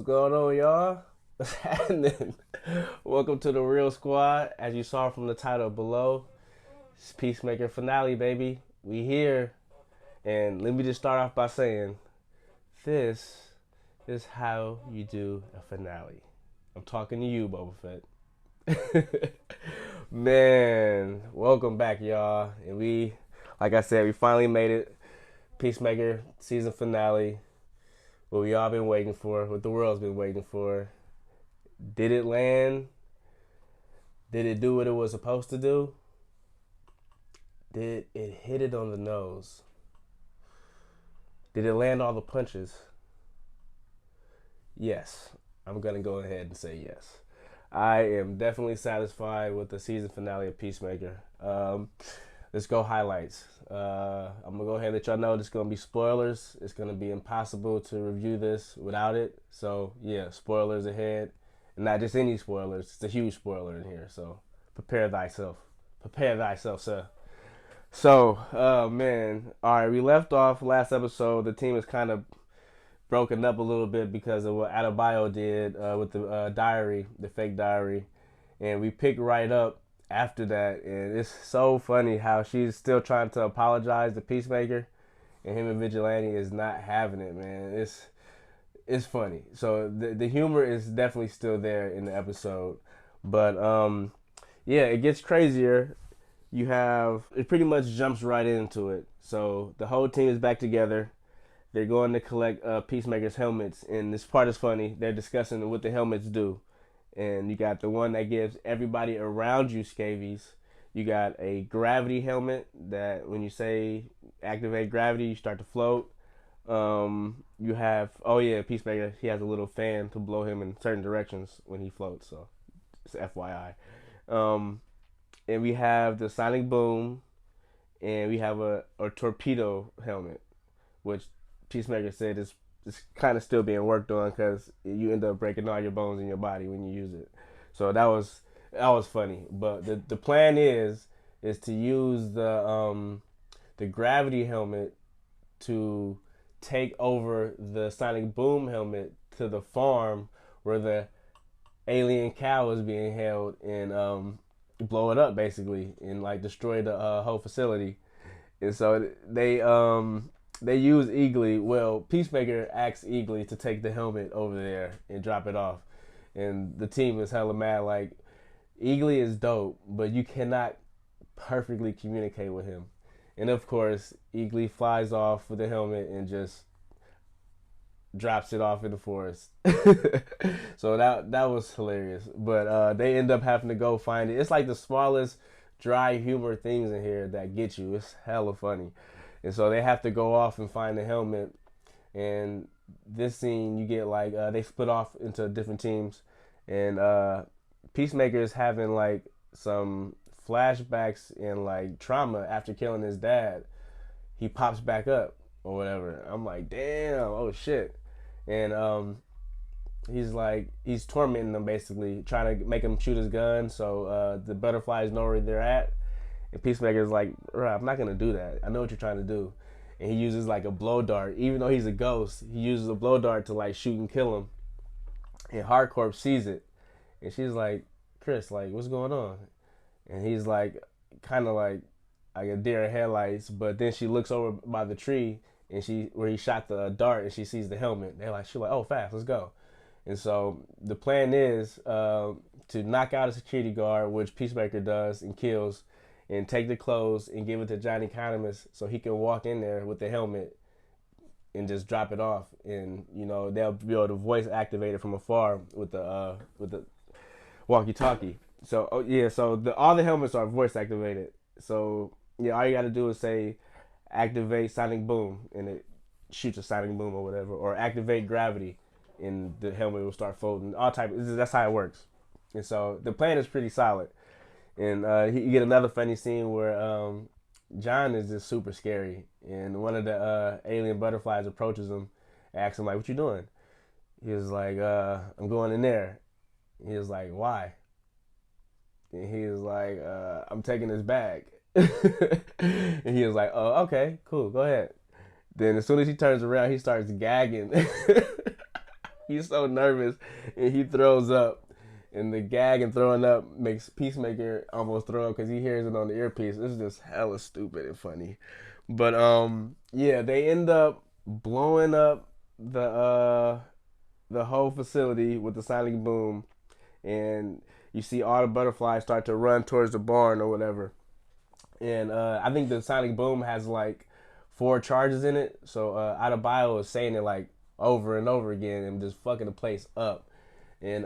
going on, y'all? What's happening? Welcome to the Real Squad. As you saw from the title below, it's Peacemaker finale, baby. We here. And let me just start off by saying, this is how you do a finale. I'm talking to you, Boba Fett. Man, welcome back, y'all. And like I said, we finally made it. Peacemaker season finale. What we all been waiting for, what the world's been waiting for. Did it land? Did it do what it was supposed to do? Did it hit it on the nose? Did it land all the punches? Yes. I'm going to go ahead and say yes. I am definitely satisfied with the season finale of Peacemaker. Let's go highlights. I'm going to go ahead and let y'all know there's going to be spoilers. It's going to be impossible to review this without it. So, yeah, spoilers ahead. And not just any spoilers. It's a huge spoiler in here. So, prepare thyself. Prepare thyself, sir. So, man. All right, we left off last episode. The team is kind of broken up a little bit because of what Adebayo did with the diary, the fake diary. And we picked right up after that, and it's so funny how she's still trying to apologize to Peacemaker, and him and Vigilante is not having it, man. It's funny. So the humor is definitely still there in the episode, but yeah, it gets crazier. It pretty much jumps right into it. So the whole team is back together. They're going to collect Peacemaker's helmets, and this part is funny. They're discussing what the helmets do. And you got the one that gives everybody around you scabies. You got a gravity helmet that when you say activate gravity, you start to float. You have, oh yeah, Peacemaker, he has a little fan to blow him in certain directions when he floats. So it's FYI. And we have the sonic boom, and we have a torpedo helmet, which Peacemaker said is it's kind of still being worked on because you end up breaking all your bones in your body when you use it. So that was funny. But the plan is to use the gravity helmet to take over the sonic boom helmet to the farm where the alien cow is being held, and blow it up basically, and like destroy the whole facility. And so they use Eagly. Well, Peacemaker asks Eagly to take the helmet over there and drop it off. And the team is hella mad. Like, Eagly is dope, but you cannot perfectly communicate with him. And of course, Eagly flies off with the helmet and just drops it off in the forest. So that was hilarious. But they end up having to go find it. It's like the smallest dry humor things in here that get you. It's hella funny. And so they have to go off and find the helmet. And this scene, you get like, they split off into different teams. And Peacemaker is having like some flashbacks and like trauma after killing his dad. He pops back up or whatever. I'm like, damn, oh shit. And he's tormenting them basically, trying to make him shoot his gun so the butterflies know where they're at. And Peacemaker's like, I'm not gonna do that. I know what you're trying to do. And he uses like a blow dart. Even though he's a ghost, he uses a blow dart to like shoot and kill him. And Hardcorp sees it. And she's like, Chris, like, what's going on? And he's like, kind of like a deer in headlights. But then she looks over by the tree and where he shot the dart, and she sees the helmet. She's like, oh, fast, let's go. And so the plan is to knock out a security guard, which Peacemaker does and kills, and take the clothes and give it to Johnny Economist so he can walk in there with the helmet and just drop it off. And they'll be able to voice activate it from afar with the walkie-talkie. So all the helmets are voice activated. So yeah, all you got to do is say activate sonic boom, and it shoots a sonic boom or whatever, or activate gravity, and the helmet will start floating. That's how it works. And so the plan is pretty solid. And you get another funny scene where John is just super scary, and one of the alien butterflies approaches him, asks him like, "What you doing?" He was like, "I'm going in there." He was like, "Why?" And he was like, "I'm taking his bag." And he was like, "Oh, okay, cool, go ahead." Then as soon as he turns around, he starts gagging. He's so nervous, and he throws up. And the gag and throwing up makes Peacemaker almost throw up because he hears it on the earpiece. It's just hella stupid and funny. But yeah, they end up blowing up the whole facility with the sonic boom, and you see all the butterflies start to run towards the barn or whatever. And I think the sonic boom has like four charges in it, so Adebayo is saying it like over and over again and just fucking the place up. And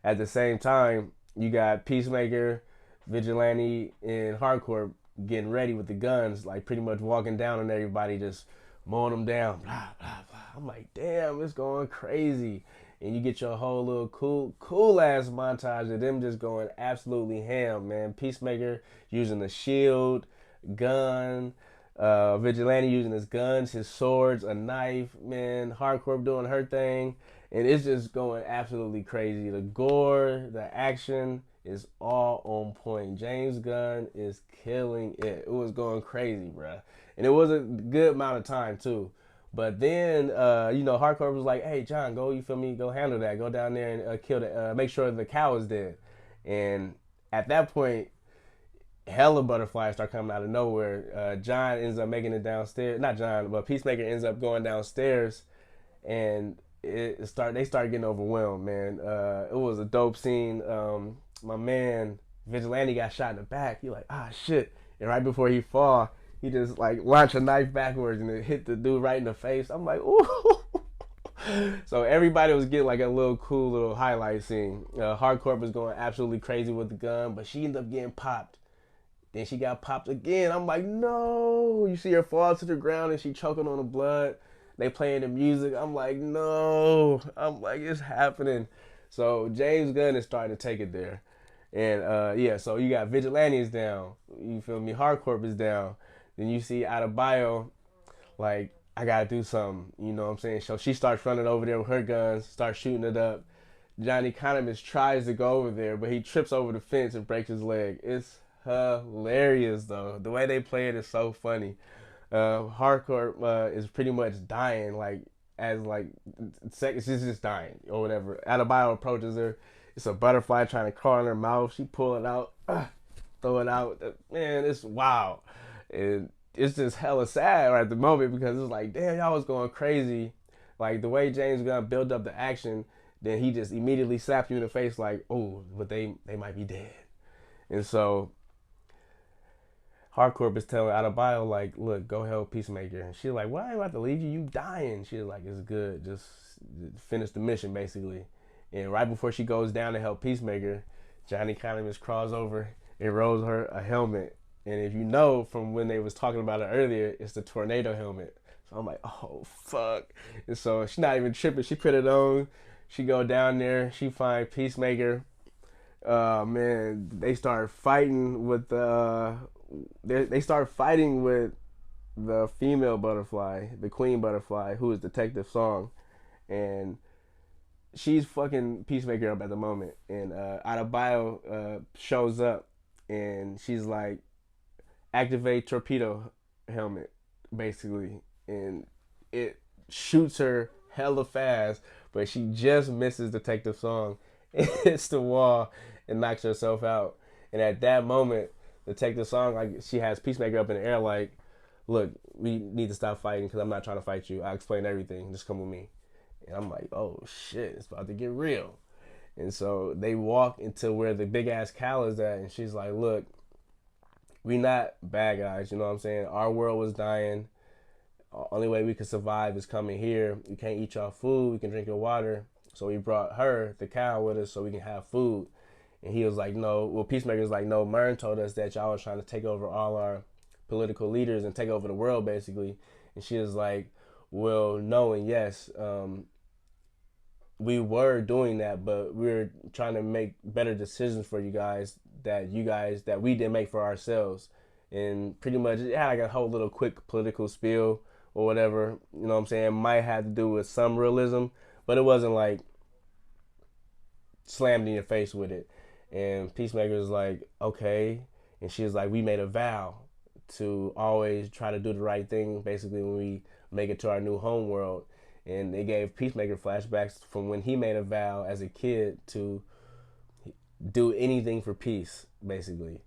at the same time, you got Peacemaker, Vigilante, and Hardcore getting ready with the guns, like pretty much walking down on everybody, just mowing them down. Blah blah blah. I'm like, damn, it's going crazy. And you get your whole little cool ass montage of them just going absolutely ham, man. Peacemaker using the shield, gun, Vigilante using his guns, his swords, a knife, man. Hardcore doing her thing, and it's just going absolutely crazy. The gore, the action is all on point. James Gunn is killing it. It was going crazy, bruh. And it was a good amount of time too. But then, Hardcore was like, "Hey, John, go, you feel me? Go handle that. Go down there and kill the, make sure the cow is dead." And at that point, hella butterflies start coming out of nowhere. John ends up making it downstairs. Not John, but Peacemaker ends up going downstairs, and they start getting overwhelmed, man. It was a dope scene. My man Vigilante got shot in the back. He like, ah shit, and right before he fall, he just like launched a knife backwards and it hit the dude right in the face. I'm like, ooh. So everybody was getting like a little cool little highlight scene. Hardcore was going absolutely crazy with the gun, but she ended up getting popped. Then she got popped again. I'm like, no. You see her fall to the ground and she choking on the blood. They playing the music. I'm like, no. I'm like, it's happening. So James Gunn is starting to take it there. And yeah, so you got Vigilantes down. You feel me? Hardcore is down. Then you see Adebayo, like, I gotta do something. You know what I'm saying? So she starts running over there with her guns, starts shooting it up. Johnny Economist tries to go over there, but he trips over the fence and breaks his leg. It's hilarious though. The way they play it is so funny. Hardcore is pretty much dying, like as like seconds, she's just dying or whatever. Adebayo approaches her. It's a butterfly trying to crawl in her mouth. She pull it out, throw it out. Man, it's wow. And it's just hella sad right at the moment because it's like, damn, y'all was going crazy. Like the way James Gunn built up the action, then he just immediately slapped you in the face like, oh, but they might be dead. And so Hardcore is telling Adebayo like, look, go help Peacemaker. And she's like, well, I ain't about to leave you. You dying. She's like, it's good. Just finish the mission basically. And right before she goes down to help Peacemaker, Johnny Economist crawls over and rolls her a helmet. And if you know from when they was talking about it earlier, it's the tornado helmet. So I'm like, oh fuck. And so she's not even tripping. She put it on. She go down there. She find Peacemaker. Man, they start fighting with they start fighting with the female butterfly, the queen butterfly, who is Detective Song, and she's fucking Peacemaker up at the moment. And Adebayo shows up, and she's like, activate torpedo helmet, basically, and it shoots her hella fast, but she just misses Detective Song. It hits the wall and knocks herself out. And at that moment, Detective Song, like, she has Peacemaker up in the air, like, look, we need to stop fighting because I'm not trying to fight you. I'll explain everything. Just come with me. And I'm like, oh shit, it's about to get real. And so they walk into where the big ass cow is at, and she's like, look, we not bad guys, you know what I'm saying? Our world was dying. Only way we could survive is coming here. We can't eat y'all food. We can drink your water. So we brought her, the cow, with us so we can have food. And he was like, no. Well, Peacemaker's like, no, Mern told us that y'all was trying to take over all our political leaders and take over the world, basically. And she was like, well, no and yes. We were doing that, but we were trying to make better decisions for you guys that we didn't make for ourselves. And pretty much it had like a whole little quick political spiel or whatever, you know what I'm saying? It might have to do with some realism, but it wasn't like slammed in your face with it. And Peacemaker was like, okay. And she was like, we made a vow to always try to do the right thing, basically, when we make it to our new home world. and they gave Peacemaker flashbacks from when he made a vow as a kid to do anything for peace, basically.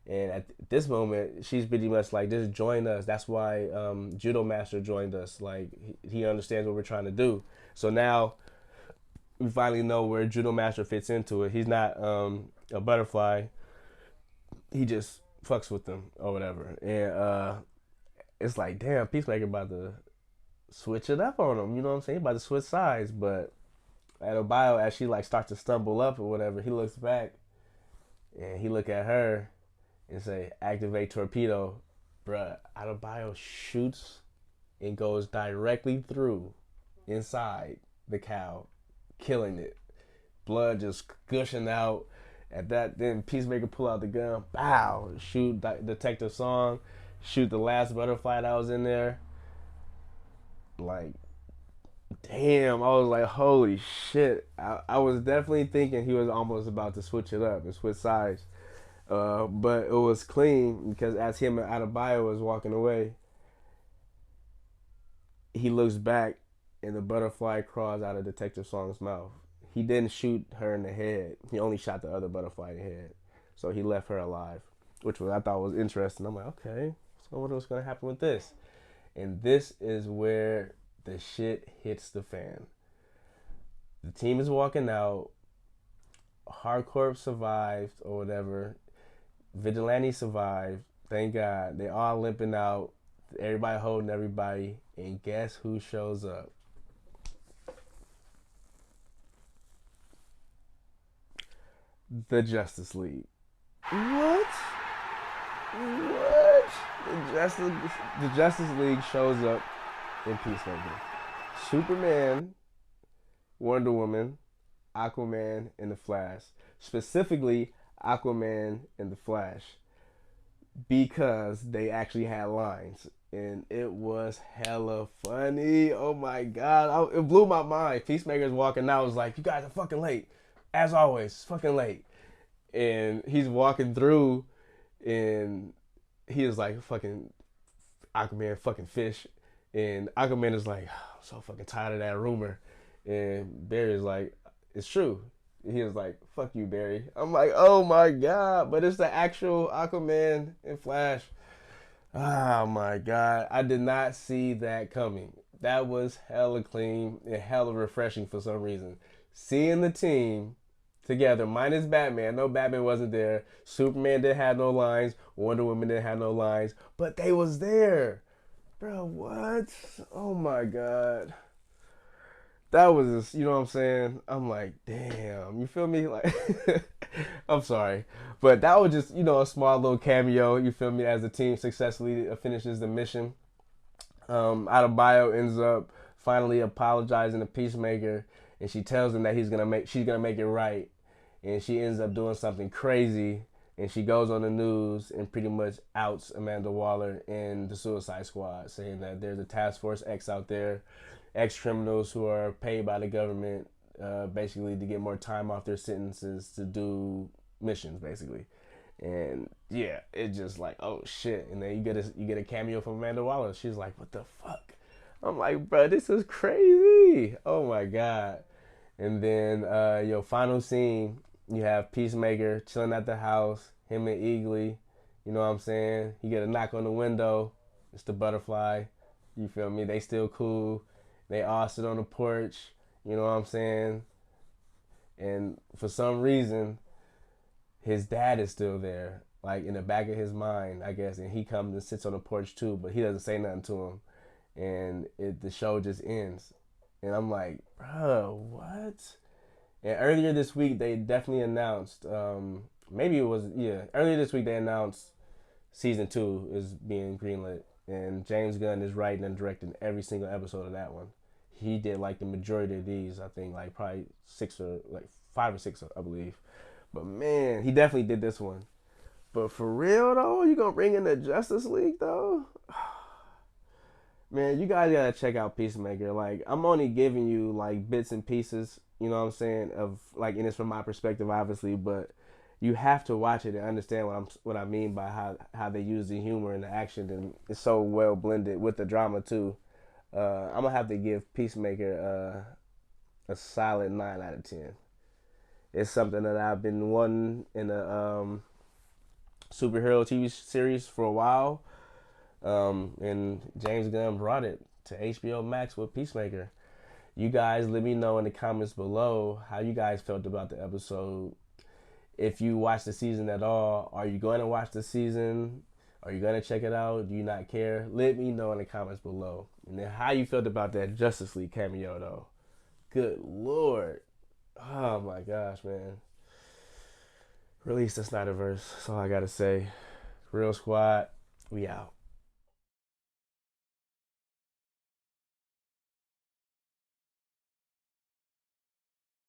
And at this moment, she's pretty much like, just join us. That's why Judo Master joined us. Like, he understands what we're trying to do. So now we finally know where Judo Master fits into it. He's not a butterfly. He just fucks with them or whatever. And it's like, damn, Peacemaker about to switch it up on him. You know what I'm saying? About to switch sides. But Adebayo, as she like starts to stumble up or whatever, he looks back and he look at her and say, activate torpedo. Bruh, Adebayo shoots and goes directly through inside the cow, killing it. Blood just gushing out. At that, then Peacemaker pull out the gun, bow, shoot Detective Song, shoot the last butterfly that was in there. Like, damn, I was like, holy shit. I was definitely thinking he was almost about to switch it up and switch sides. But it was clean because as him and Adebayo was walking away, he looks back and the butterfly crawls out of Detective Song's mouth. He didn't shoot her in the head. He only shot the other butterfly in the head. So he left her alive, which was I thought was interesting. I'm like, okay, so what was going to happen with this? And this is where the shit hits the fan. The team is walking out. Hardcore survived or whatever. Vigilante survived. Thank God. They all limping out. Everybody holding everybody. And guess who shows up? The Justice League. What? What? The Justice League shows up in Peacemaker. Superman, Wonder Woman, Aquaman, and the Flash. Specifically, Aquaman and the Flash. Because they actually had lines. And it was hella funny. Oh my God. It blew my mind. Peacemaker's walking out. I was like, you guys are fucking late. As always, it's fucking late. And he's walking through and he is like, fucking Aquaman, fucking fish. And Aquaman is like, oh, I'm so fucking tired of that rumor. And Barry is like, it's true. He was like, fuck you, Barry. I'm like, oh my God. But it's the actual Aquaman and Flash. Oh my God. I did not see that coming. That was hella clean and hella refreshing for some reason. Seeing the team together, minus Batman. No, Batman wasn't there. Superman didn't have no lines. Wonder Woman didn't have no lines. But they was there. Bro, what? Oh my God. That was just, you know what I'm saying? I'm like, damn. You feel me? Like, I'm sorry. But that was just, a small little cameo. You feel me? As the team successfully finishes the mission. Adebayo ends up finally apologizing to Peacemaker. And she tells him that she's gonna make it right. And she ends up doing something crazy. And she goes on the news and pretty much outs Amanda Waller and the Suicide Squad, saying that there's a Task Force X out there, ex-criminals who are paid by the government, basically to get more time off their sentences to do missions, basically. And yeah, it's just like, oh shit. And then you get a cameo from Amanda Waller. She's like, what the fuck? I'm like, bro, this is crazy. Oh my God. And then your final scene, you have Peacemaker chilling at the house, him and Eagly. You know what I'm saying? He get a knock on the window. It's the butterfly. You feel me? They still cool. They all sit on the porch. You know what I'm saying? And for some reason, his dad is still there, like in the back of his mind, I guess. And he comes and sits on the porch too, but he doesn't say nothing to him. And the show just ends. And I'm like, bro, what? And earlier this week, they definitely announced, earlier this week they announced season 2 is being greenlit. And James Gunn is writing and directing every single episode of that one. He did like the majority of these, I think, like probably 5 or 6, I believe. But man, he definitely did this one. But for real though, you gonna bring in the Justice League though? Man, you guys gotta check out Peacemaker. Like, I'm only giving you like bits and pieces, you know what I'm saying, of like, and it's from my perspective, obviously, but you have to watch it and understand what I mean by how they use the humor and the action, and it's so well blended with the drama too. I'm gonna have to give Peacemaker a solid 9 out of 10. It's something that I've been wanting in a superhero TV series for a while, and James Gunn brought it to HBO Max with Peacemaker. You guys, let me know in the comments below how you guys felt about the episode. If you watched the season at all, are you going to watch the season? Are you going to check it out? Do you not care? Let me know in the comments below. And then how you felt about that Justice League cameo, though. Good Lord. Oh my gosh, man. Release the Snyderverse. That's all I got to say. Real Squad, we out.